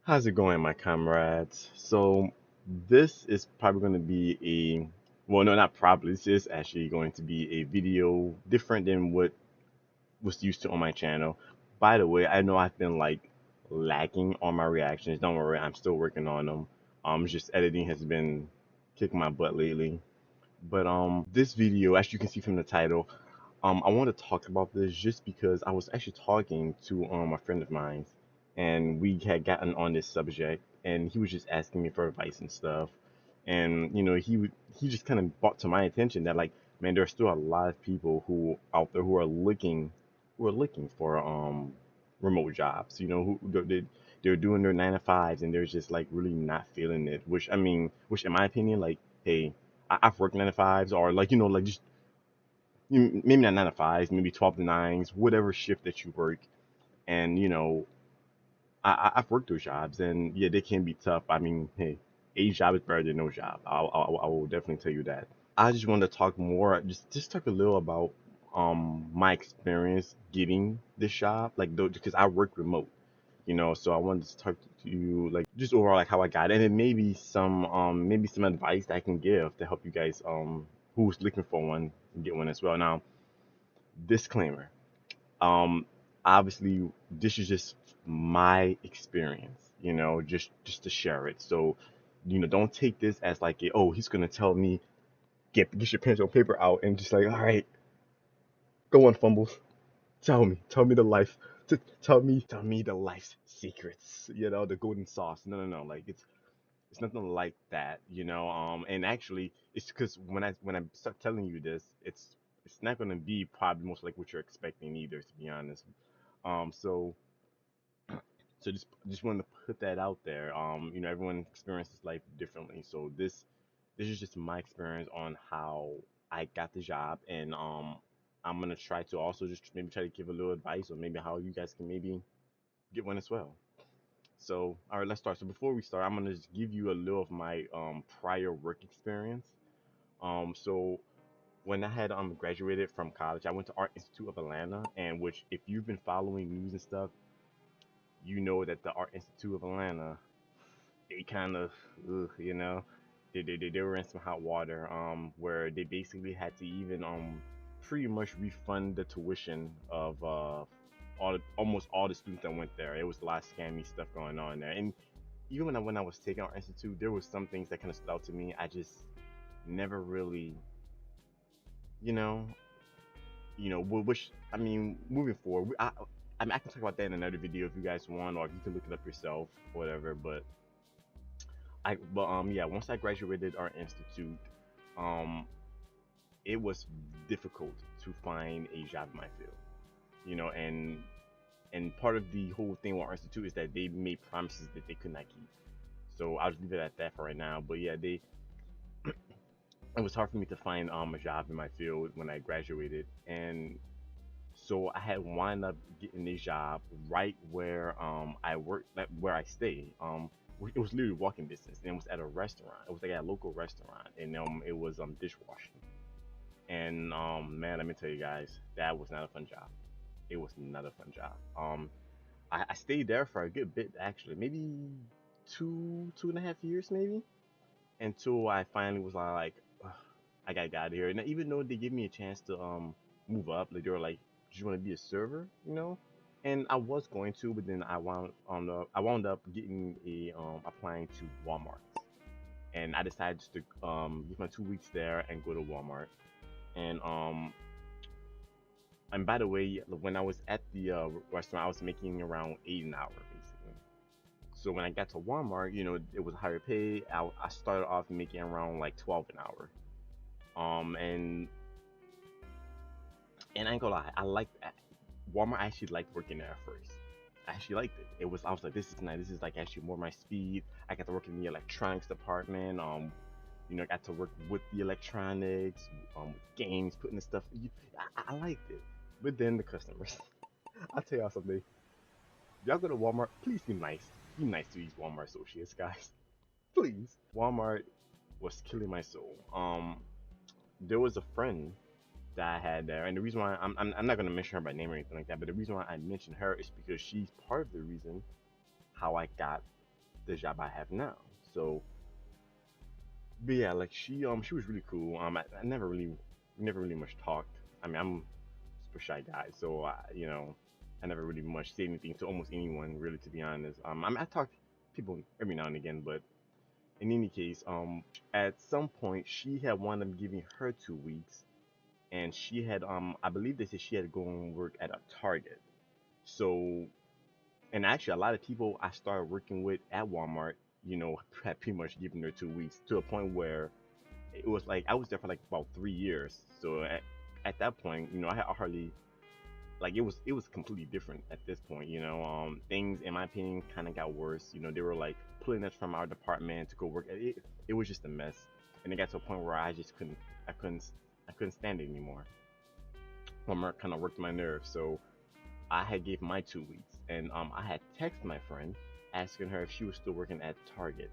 How's it going, my comrades? So, this is probably going to be well, no, not probably. This is actually going to be a video different than what was used to on my channel. By the way, I know I've been like lacking on my reactions. Don't worry, I'm still working on them. Just editing has been kicking my butt lately. But this video, as you can see from the title, I want to talk about this just because I was actually talking to a friend of mine, and we had gotten on this subject, and he was just asking me for advice and stuff, and he just kind of brought to my attention that like, man, there's still a lot of people who out there who are looking for remote jobs. They're doing their 9 to 5s, and they're just like really not feeling it. Which in my opinion, like, hey, I've worked 9 to 5s, or like like just maybe not 9 to 5s, maybe 12 to 9s, whatever shift that you work. And I've worked those jobs, and yeah, they can be tough. I mean, hey, a job is better than no job. I will definitely tell you that. I just want to talk more, just talk a little about my experience getting this job, like because I work remote, so I wanted to talk to you like just overall like how I got it, and then maybe some advice that I can give to help you guys who's looking for one get one as well. Now, disclaimer. Um, Obviously, this is just my experience, just to share it. So, don't take this as like, oh, he's gonna tell me get your pencil and paper out and just like, all right, go on, fumbles. Tell me the life, tell me the life's secrets. The golden sauce. No, no, no. Like it's nothing like that. And actually, it's because when I start telling you this, it's not gonna be probably most like what you're expecting either, to be honest. So just wanted to put that out there. Everyone experiences life differently. So this is just my experience on how I got the job, and I'm gonna try to also just maybe try to give a little advice, or maybe how you guys can maybe get one as well. So, all right, let's start. So before we start, I'm gonna just give you a little of my prior work experience. So when I had graduated from college, I went to Art Institute of Atlanta, and which, if you've been following news and stuff, you know that the Art Institute of Atlanta, they kind of, they were in some hot water, where they basically had to even pretty much refund the tuition of almost all the students that went there. It was a lot of scammy stuff going on there, and even when I was taking Art Institute, there was some things that kind of stood out to me. I just never really, you know, which I mean, moving forward, I mean, I can talk about that in another video if you guys want, or if you can look it up yourself, whatever. But yeah, once I graduated Art Institute, um, it was difficult to find a job in my field. And part of the whole thing with Art Institute is that they made promises that they could not keep. So I'll just leave it at that for right now. But yeah, it was hard for me to find a job in my field when I graduated, and so I had wound up getting a job right where I work, like where I stay. It was literally walking distance, and it was at a restaurant. It was like at a local restaurant, and it was dishwashing. And man, let me tell you guys, that was not a fun job. It was not a fun job. I stayed there for a good bit, actually, maybe 2.5 years, maybe, until I finally was like, "Ugh, I gotta get out of here." And even though they gave me a chance to move up, like they were like, "Do you want to be a server?" And I was going to, but then I wound up getting a applying to Walmart, and I decided just to give my 2 weeks there and go to Walmart. And and by the way, when I was at the restaurant, I was making around 8 an hour basically. So when I got to Walmart, it was higher pay. I started off making around like 12 an hour. And I ain't gonna lie, I liked Walmart. I actually liked working there at first. I actually liked it. I was like, this is nice. This is like actually more my speed. I got to work in the electronics department. I got to work with the electronics, with games, putting the stuff. I liked it. But then the customers. I'll tell y'all something. Y'all go to Walmart, please be nice. Be nice to these Walmart associates, guys. Please. Walmart was killing my soul. There was a friend that I had there, and the reason why I'm not gonna mention her by name or anything like that, but the reason why I mentioned her is because she's part of the reason how I got the job I have now. So, but yeah, like she was really cool. I never really much talked. I mean, I'm a super shy guy, so I never really much say anything to almost anyone, really, to be honest. I talk to people every now and again, but in any case, at some point she had wound up giving her 2 weeks, and she had I believe they said she had to go and work at a Target. So, and actually, a lot of people I started working with at Walmart, had pretty much given her 2 weeks, to a point where it was like I was there for like about 3 years. So at that point, I hardly, like, it was completely different at this point. Things in my opinion kind of got worse. They were like pulling us from our department to go work at it. It was just a mess, and it got to a point where I just I couldn't stand it anymore. Walmart kind of worked my nerves. So I had gave my 2 weeks, and I had texted my friend asking her if she was still working at Target.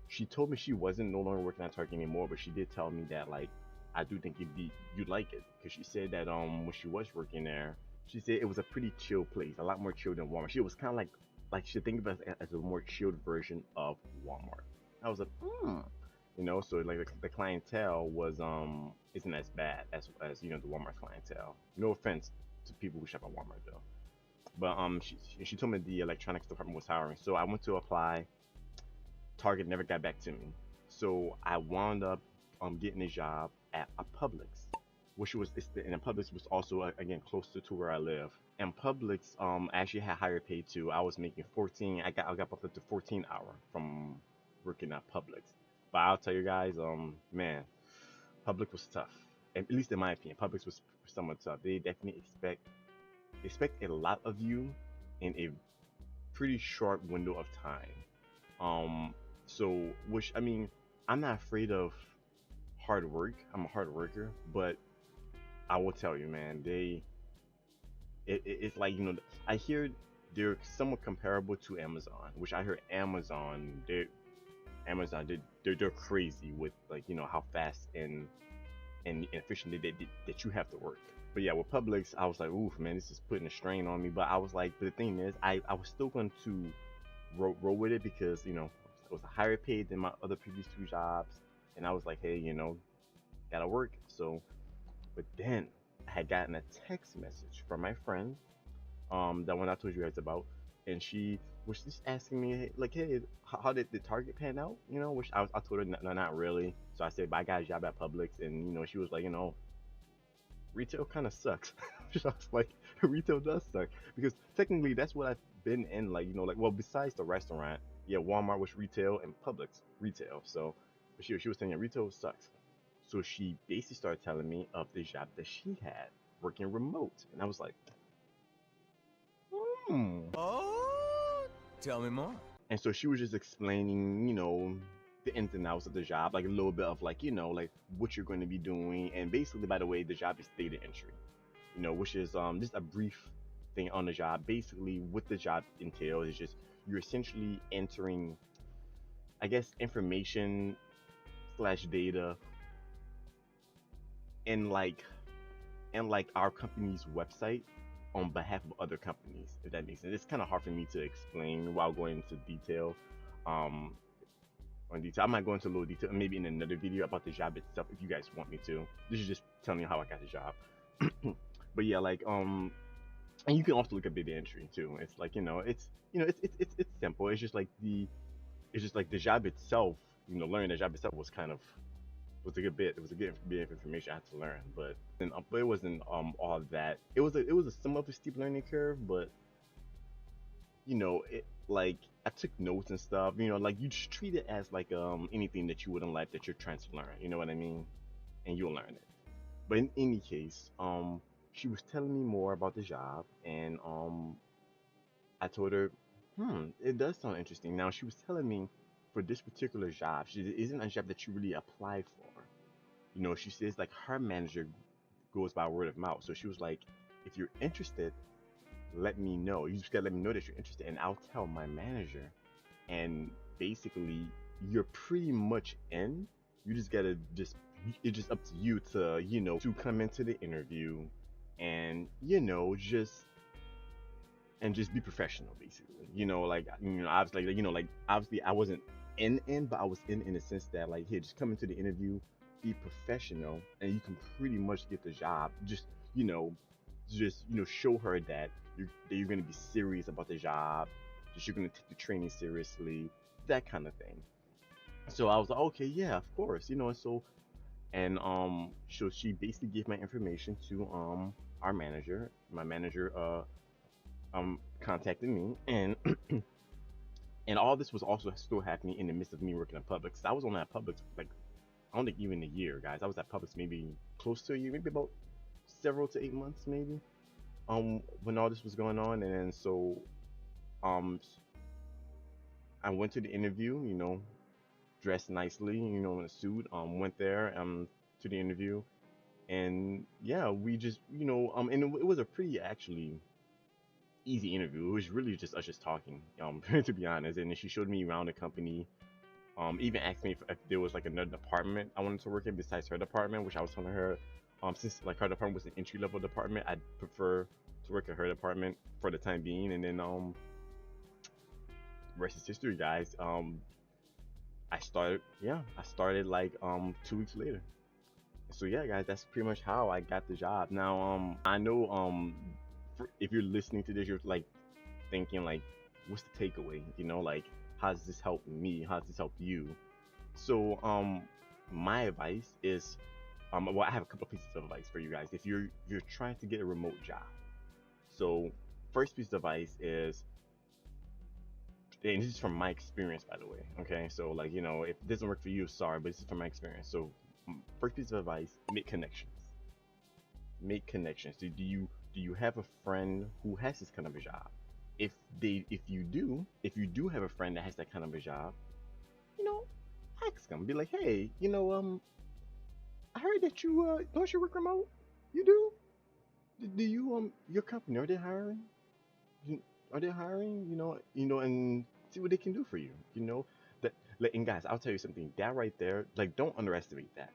She told me she wasn't no longer working at Target anymore, but she did tell me that, like, I do think you'd like it, because she said that when she was working there, she said it was a pretty chill place, a lot more chill than Walmart. She was kind of like she think of it as a more chilled version of Walmart. I was like, so like the clientele was isn't as bad as the Walmart clientele. No offense to people who shop at Walmart though. But she told me the electronics department was hiring, so I went to apply. Target never got back to me, so I wound up getting a job at a Publix, which was and Publix was also again closer to where I live. And Publix actually had higher pay too. I was making 14. I got bumped up to 14 hour from working at Publix. But I'll tell you guys, man, Publix was tough. At least in my opinion, Publix was somewhat tough. They definitely expect a lot of you in a pretty short window of time. So, which, I mean, I'm not afraid of hard work. I'm a hard worker, but I will tell you, man, it's like, I hear they're somewhat comparable to Amazon, which I heard Amazon, they're crazy with, like, how fast and efficient that you have to work. But yeah, with Publix, I was like, oof, man, this is putting a strain on me. But I was like, but the thing is, I was still going to roll with it, because it was a higher paid than my other previous two jobs, and I was like, hey, gotta work. So, but then I had gotten a text message from my friend, that one I told you guys about, and she was just asking me like, hey, how did the Target pan out? Which I told her, no, not really. So I said, but I got a job at Publix, and she was like, retail kind of sucks. I was like, retail does suck, because technically that's what I've been in, like, well, besides the restaurant, yeah, Walmart was retail and Publix retail. So, but she was saying, yeah, retail sucks. So she basically started telling me of the job that she had working remote, and I was like, hmm. Oh, tell me more. And so she was just explaining, the ins and outs of the job, like a little bit of, like, like what you're going to be doing. And basically, by the way, the job is data entry, which is just a brief thing on the job. Basically, what the job entails is just you're essentially entering, I guess, information slash data in like our company's website on behalf of other companies, if that makes sense. It's kind of hard for me to explain while going into detail. Um, on detail, I might go into a little detail, maybe in another video about the job itself, if you guys want me to. This is just telling you how I got the job. But yeah, like and you can also look at data entry too. It's like it's simple. It's just like the job itself. Learning the job itself was a good bit. It was a good bit of information I had to learn, but it wasn't all that. It was a somewhat of a steep learning curve, but it, like, I took notes and stuff. Like, you just treat it as like anything that you would in life that you're trying to learn. You know what I mean? And you'll learn it. But in any case, she was telling me more about the job, and I told her, it does sound interesting. Now, she was telling me, for this particular job, it isn't a job that you really apply for. She says, like, her manager goes by word of mouth. So she was like, if you're interested, let me know. You just gotta let me know that you're interested, and I'll tell my manager. And basically, you're pretty much in. You just gotta it's just up to you to, to come into the interview, and just and just be professional, basically. I was like obviously I wasn't in, but I was in the sense that like, here, just come into the interview, be professional, and you can pretty much get the job. You know, show her that you're gonna be serious about the job, that you're gonna take the training seriously, that kind of thing. So I was like, okay, yeah, of course, so she basically gave my information to our manager. My manager contacted me, and and all this was also still happening in the midst of me working at Publix. I was on that Publix like, I don't think even a year, guys. I was at Publix maybe close to a year, maybe about several to 8 months, maybe. When all this was going on, and then so um, I went to the interview, dressed nicely, in a suit. Went there to the interview, and yeah, we just, and it was a pretty actually easy interview. It was really just us just talking, to be honest. And then she showed me around the company. Even asked me if there was like another department I wanted to work in besides her department, which I was telling her, since like her department was an entry level department, I'd prefer to work at her department for the time being. And then rest is history, guys. I started like 2 weeks later. So yeah, guys, that's pretty much how I got the job. Now, I know if you're listening to this, you're like thinking like, what's the takeaway? Like, how does this help me? How does this help you? So, my advice is, well, I have a couple of pieces of advice for you guys. If you're trying to get a remote job, so first piece of advice is, and this is from my experience, by the way. Okay, so like, if it doesn't work for you, sorry, but this is from my experience. So, first piece of advice: make connections. Make connections. Do you have a friend who has this kind of a job? If you do have a friend that has that kind of a job, you know, ask them. Be like, hey, I heard that you don't you work remote? You do? Do you your company, are they hiring? Are they hiring? And see what they can do for you. That, like, and guys, I'll tell you something. That right there, like, don't underestimate that.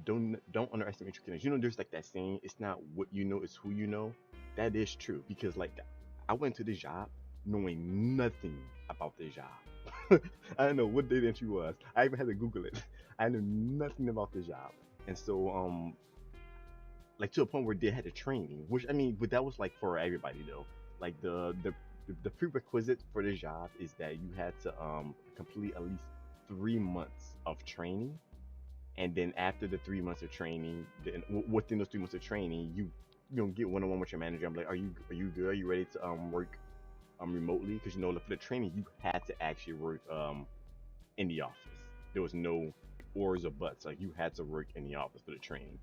Don't underestimate your connections. There's like that saying, it's not what you know, it's who you know. That is true, because like, I went to this job knowing nothing about this job. I don't know what data entry was. I even had to Google it. I knew nothing about this job. And so like, to a point where they had a training, which, I mean, but that was like for everybody though. Like, the prerequisite for this job is that you had to complete at least 3 months of training, and then after the 3 months of training, then within those 3 months of training, you don't get one on one with your manager. I'm like, are you good? Are you ready to work remotely? Because for the training, you had to actually work in the office. There was no ors or buts. Like, you had to work in the office for the training.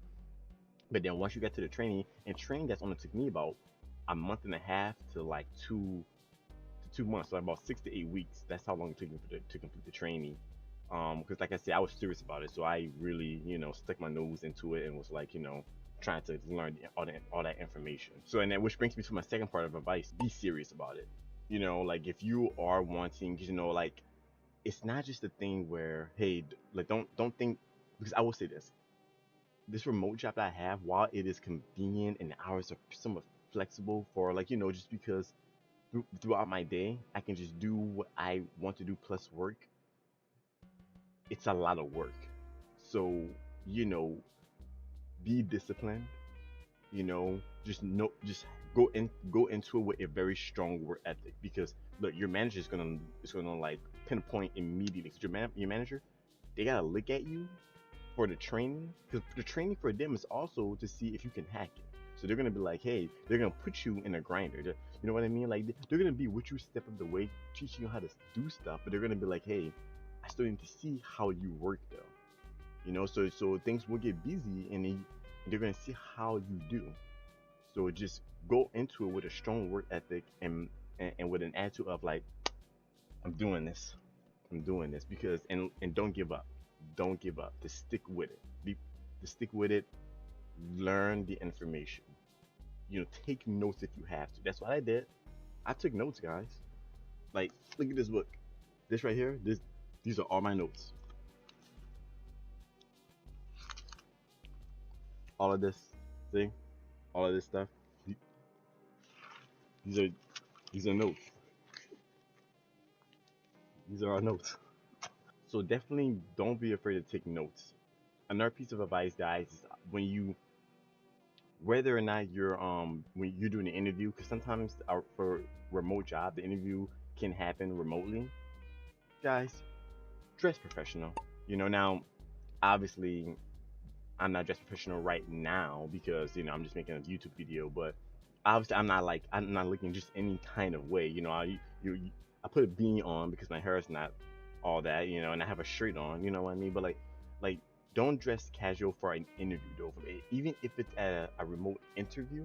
But then once you get to the training, and training, that's only took me about a month and a half to like 2 months, so about 6 to 8 weeks. That's how long it took me to complete the training. Because like I said, I was serious about it, so I really, stuck my nose into it and was like, trying to learn all that information. So, and then, which brings me to my second part of advice: be serious about it. Like, if you are wanting, like, it's not just a thing where, hey, like, don't think, because I will say this remote job that I have, while it is convenient and the hours are somewhat flexible for, like, just because throughout my day I can just do what I want to do plus work, it's a lot of work. So, you know, be disciplined. Just go into it with a very strong work ethic, because look, your manager is gonna like pinpoint immediately. 'Cause your manager, they gotta look at you for the training, because the training for them is also to see if you can hack it. So they're gonna be like, hey, they're gonna put you in a grinder. You know what I mean? Like, they're gonna be with you step of the way, teaching you how to do stuff. But they're gonna be like, hey, I still need to see how you work though. So things will get busy, and they're gonna see how you do. So just go into it with a strong work ethic, and with an attitude of like, I'm doing this. I'm doing this, because and don't give up. Don't give up. To stick with it. To stick with it. Learn the information. Take notes if you have to. That's what I did. I took notes, guys. Like, look at this book. This right here. These are all my notes. All of this. See? All of this stuff. These are These are notes. These are our notes. So definitely don't be afraid to take notes. Another piece of advice, guys, is when you whether or not you're when you're doing an interview, because sometimes for remote job the interview can happen remotely. Guys, dress professional. Now obviously I'm not dressed professional right now because I'm just making a YouTube video, but obviously I'm not looking just any kind of way. I put a beanie on because my hair is not all that, and I have a shirt on. You know what I mean? But like don't dress casual for an interview though. For me, even if it's a remote interview,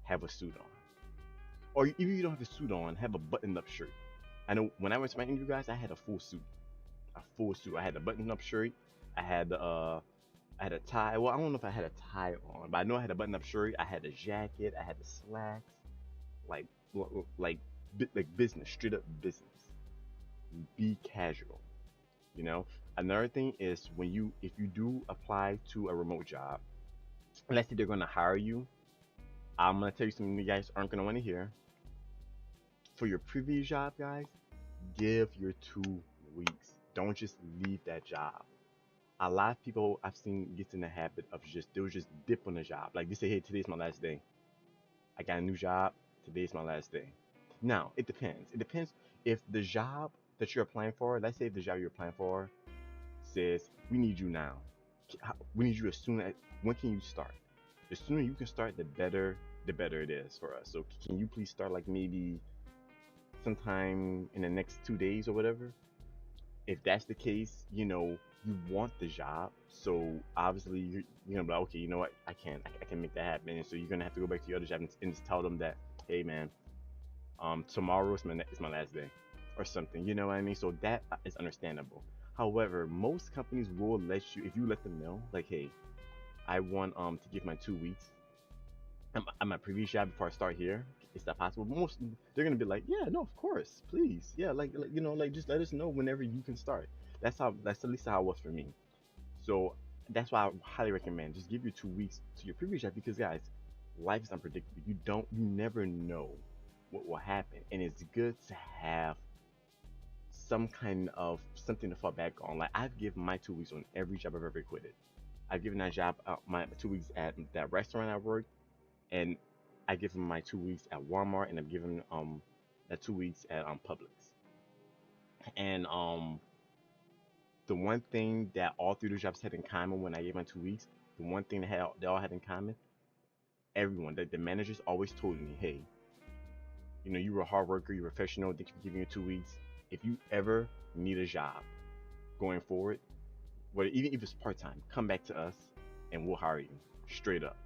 have a suit on, or even if you don't have a suit on, have a button-up shirt. I know when I went to my interview, guys, I had a full suit, a full suit. I had a button-up shirt. I had I had a tie. Well, I don't know if I had a tie on, but I know I had a button-up shirt. I had a jacket. I had the slacks, like like like business, straight up business. Be casual. You know. Another thing is if you do apply to a remote job, let's say they're gonna hire you. I'm gonna tell you something you guys aren't gonna want to hear. For your previous job, guys, give your 2 weeks. Don't just leave that job. A lot of people I've seen get in the habit of they'll just dip on the job. Like they say, hey, today's my last day. I got a new job. Today's my last day. Now, it depends. It depends if the job that you're applying for, let's say the job you're applying for says, we need you now. We need you as soon as, when can you start? The sooner you can start, the better it is for us. So can you please start like maybe sometime in the next 2 days or whatever? If that's the case, you want the job, so obviously you're gonna be like, okay, you know what, I can make that happen. And so you're gonna have to go back to your other job and just tell them that, hey man, tomorrow is my last day, or something. You know what I mean? So that is understandable. However, most companies will let you, if you let them know, like, hey, I want to give my 2 weeks at my previous job before I start here. Is that possible? Most they're gonna be like, yeah, no, of course, please, yeah, like just let us know whenever you can start. That's at least how it was for me. So that's why I highly recommend just give your 2 weeks to your previous job because guys, life is unpredictable. You never know what will happen, and it's good to have some kind of something to fall back on. Like I've given my 2 weeks on every job I've ever quitted. I've given that job my 2 weeks at that restaurant I worked, and I give them my 2 weeks at Walmart, and I've given that 2 weeks at Publix. And the one thing that all three of those jobs had in common when I gave my 2 weeks, the one thing they all had in common, everyone, the managers always told me, hey, you were a hard worker, you're a professional, thank you for giving you 2 weeks. If you ever need a job going forward, even if it's part time, come back to us and we'll hire you straight up.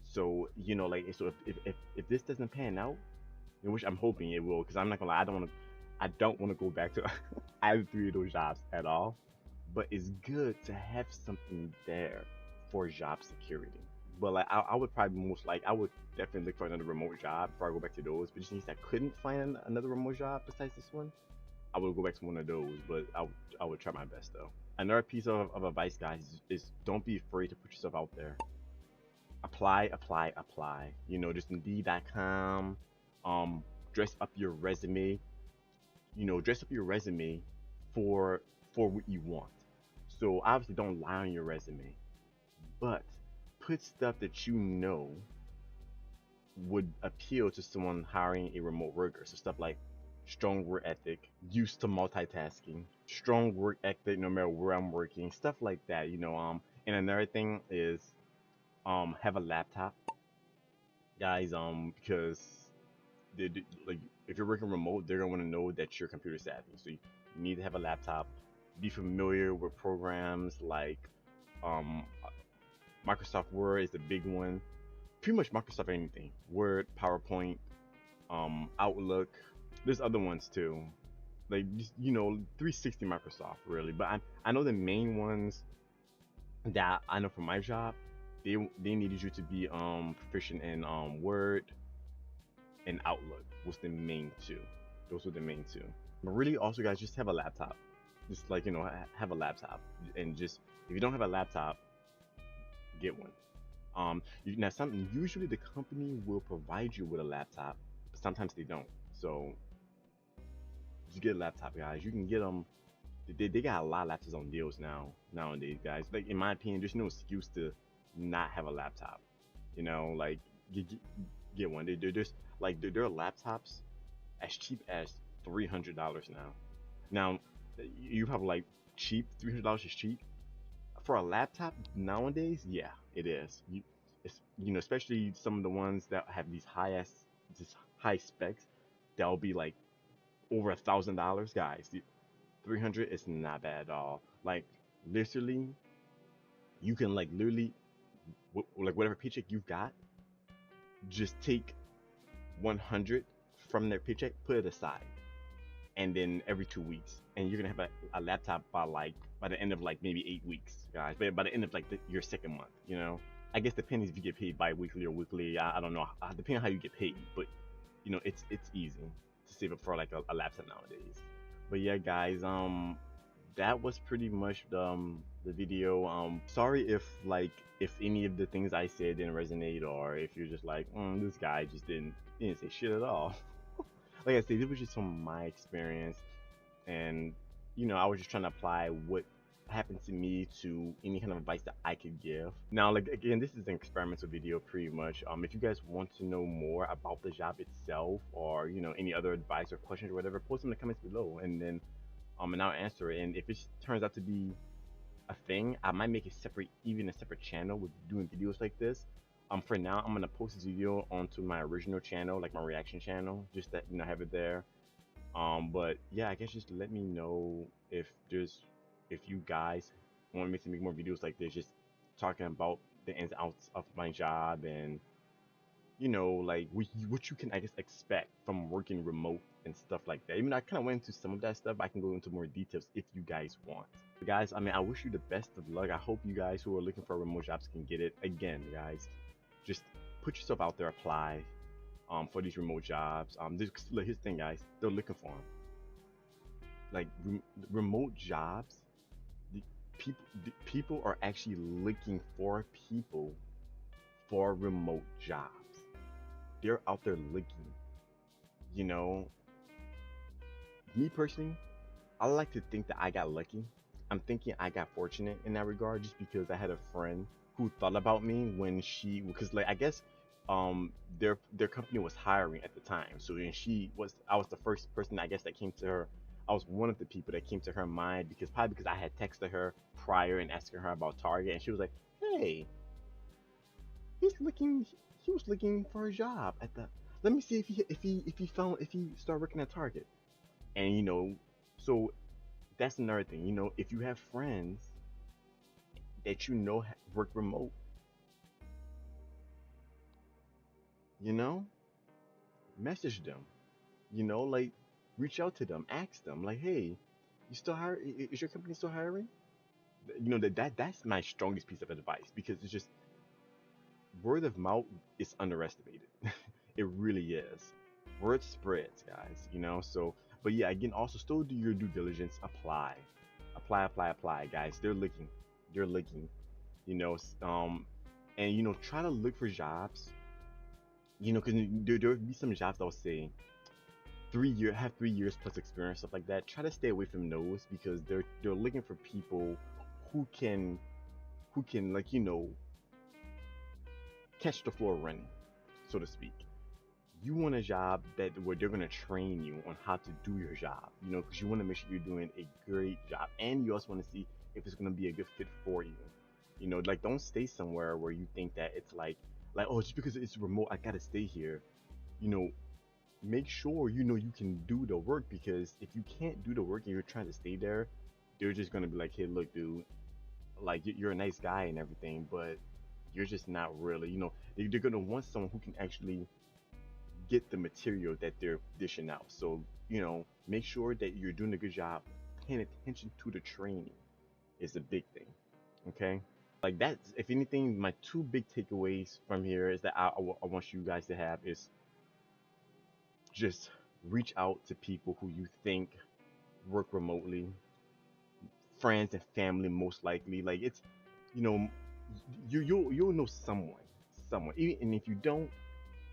So like if this doesn't pan out, which I'm hoping it will, because I'm not gonna lie, I don't want to go back to either three of those jobs at all. But it's good to have something there for job security. But like I would probably I would definitely look for another remote job before I go back to those. But just in case I couldn't find another remote job besides this one, I would go back to one of those. But I would try my best though. Another piece of advice, guys, is don't be afraid to put yourself out there. Apply, apply, apply. Just Indeed.com. Dress up your resume. Dress up your resume for what you want. So obviously don't lie on your resume, but put stuff that would appeal to someone hiring a remote worker. So stuff like strong work ethic, used to multitasking, strong work ethic no matter where I'm working, stuff like that. And another thing is have a laptop, guys. Because like if you're working remote, they're gonna want to know that you're computer savvy. So you need to have a laptop. Be familiar with programs like um, Microsoft Word is the big one. Pretty much Microsoft anything. Word, PowerPoint, Outlook. There's other ones too. Like just, 360 Microsoft really. But I know the main ones that I know from my job. They needed you to be proficient in Word and Outlook was the main two. Those were the main two. But really, also, guys, just have a laptop. Just like have a laptop, and just if you don't have a laptop, get one. Now, something usually the company will provide you with a laptop, but sometimes they don't. So just get a laptop, guys. You can get them. They got a lot of laptops on deals nowadays, guys. Like in my opinion, there's no excuse to not have a laptop. Like get one. They're just like there are laptops as cheap as $300 now. Now you probably like cheap. $300 is cheap for a laptop nowadays. Yeah, it is. Especially some of the ones that have just high specs. That'll be like over $1,000, guys. 300 is not bad at all. Like literally, you can like literally like whatever paycheck you've got, just take 100 from their paycheck, put it aside, and then every 2 weeks, and you're gonna have a laptop by the end of like maybe 8 weeks, guys. But by the end of like your second month. I guess depending if you get paid bi-weekly or weekly. I don't know, depending on how you get paid, but it's easy to save up for like a laptop nowadays. But yeah, guys, that was pretty much the video. Sorry if any of the things I said didn't resonate, or if you're just like, this guy just didn't say shit at all. Like I said, it was just from my experience, and I was just trying to apply what happened to me to any kind of advice that I could give. Now, like again, this is an experimental video, pretty much. If you guys want to know more about the job itself, or any other advice or questions or whatever, post them in the comments below, and then and I'll answer it. And if it turns out to be a thing, I might make even a separate channel with doing videos like this. For now, I'm gonna post this video onto my original channel, like my reaction channel, just that have it there. But yeah, I guess just let me know if you guys want me to make more videos like this, just talking about the ins and outs of my job, and like what you can, I guess, expect from working remote and stuff like that. Even though I kind of went into some of that stuff, I can go into more details if you guys want. But guys, I mean, I wish you the best of luck. I hope you guys who are looking for remote jobs can get it. Again, guys, just put yourself out there, apply for these remote jobs. Look, here's the thing, guys, they're looking for them. Like remote jobs, the people are actually looking for people for remote jobs. They're out there looking. You know, me personally, I like to think that I got lucky. I'm thinking I got fortunate in that regard, just because I had a friend who thought about me because like I guess their company was hiring at the time. So then I was the first person, I guess, that came to her. I was one of the people that came to her mind, because probably because I had texted her prior and asking her about Target, and she was like, "Hey, he's looking he was looking for a job at the let me see if he started working at Target." And so that's another thing. If you have friends that work remote, you know message them. Like, reach out to them, ask them like, "Hey, you still hire is your company still hiring?" That's my strongest piece of advice, because it's just word of mouth is underestimated. It really is. Word spreads, guys. So, but yeah, again, also still do your due diligence. Apply, guys. They're looking. You know, and try to look for jobs. Because there'll be some jobs that will say 3 years plus experience, stuff like that. Try to stay away from those, because they're looking for people who can like catch the floor running, so to speak. You want a job where they're gonna train you on how to do your job, because you want to make sure you're doing a great job, and you also want to see if it's gonna be a good fit for you. Like, don't stay somewhere where you think that it's like, oh, just because it's remote, I gotta stay here. You know, Make sure you can do the work, because if you can't do the work and you're trying to stay there, they're just gonna be like, "Hey, look, dude, like you're a nice guy and everything, but you're just not really." They're gonna want someone who can actually get the material that they're dishing out. So, make sure that you're doing a good job. Paying attention to the training is a big thing. Okay? Like, that's, if anything, my two big takeaways from here is that I want you guys to have is just reach out to people who you think work remotely, friends and family most likely. Like, it's, you know, you'll know someone. someone. Even and if you don't,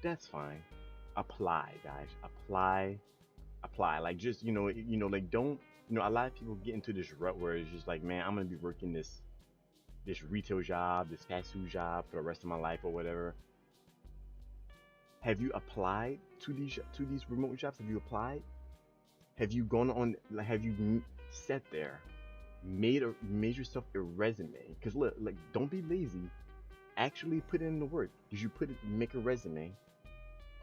that's fine. Apply, guys. Apply. Like just like don't a lot of people get into this rut where it's just like, man, I'm gonna be working this retail job, this fast food job for the rest of my life or whatever. Have you applied to these remote jobs? Have you applied? Have you gone on? Like, have you sat there, made yourself a resume? Because look, like, don't be lazy. Actually put in the work. Did you make a resume,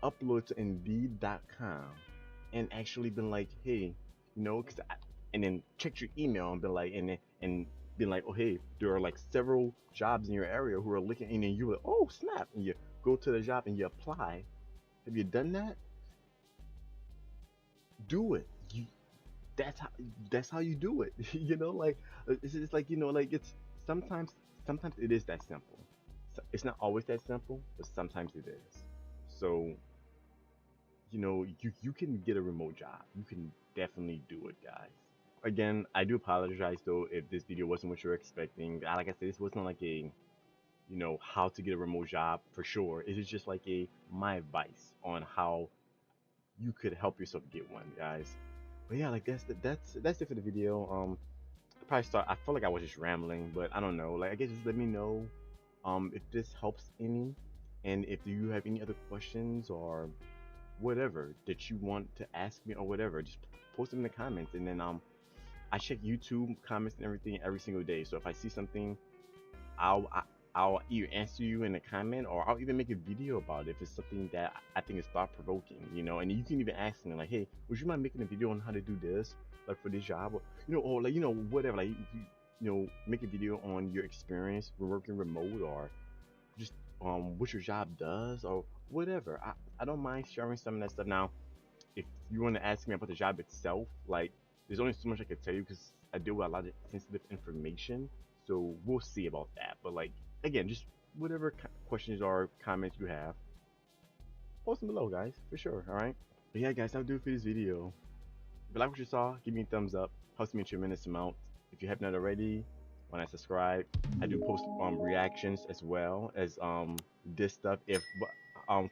upload to Indeed.com, and actually been like, hey, and then check your email and be like, and be like, oh hey, there are like several jobs in your area who are looking, and then you like, oh snap, and you go to the job and you apply. Have you done that? Do it. That's how that's how you do it. Like it's like like it's sometimes sometimes it is that simple. It's not always that simple, but sometimes it is. So you can get a remote job. You can definitely do it, guys. Again, I do apologize though if this video wasn't what you're expecting. Like I said, this wasn't like a how to get a remote job for sure. It is just like a my advice on how you could help yourself get one, guys. But yeah, like that's it for the video. I feel like I was just rambling, but I don't know. Like I guess just let me know if this helps any, and if you have any other questions or whatever that you want to ask me or whatever, just post them in the comments, and then I check YouTube comments and everything every single day. So if I see something, I'll I, I'll either answer you in a comment, or I'll even make a video about it if it's something that I think is thought provoking, And you can even ask me like, hey, would you mind making a video on how to do this, like for this job, or or like whatever, like make a video on your experience with working remote, or just what your job does, or whatever. I don't mind sharing some of that stuff. Now, if you want to ask me about the job itself, like there's only so much I can tell you because I deal with a lot of sensitive information. So we'll see about that. But like again, just whatever questions or comments you have, post them below, guys, for sure. All right. But yeah, guys, that'll do it for this video. If you like what you saw, give me a thumbs up. Helps me a tremendous amount. If you have not already, when I subscribe, I do post reactions as well as this stuff. If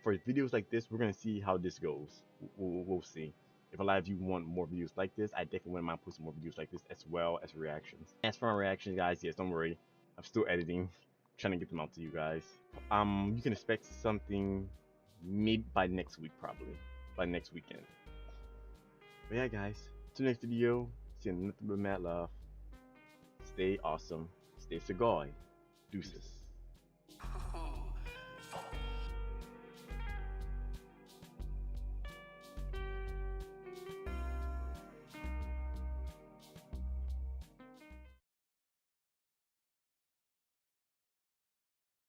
for videos like this, we're gonna see how this goes. We'll see. If a lot of you want more videos like this, I definitely wouldn't mind posting more videos like this as well as reactions. As for my reactions, guys, yes, don't worry. I'm still editing, trying to get them out to you guys. You can expect something maybe by next week, probably by next weekend. But yeah, guys, till next video, see you nothing but mad love. Stay awesome, stay Segoy. Deuces.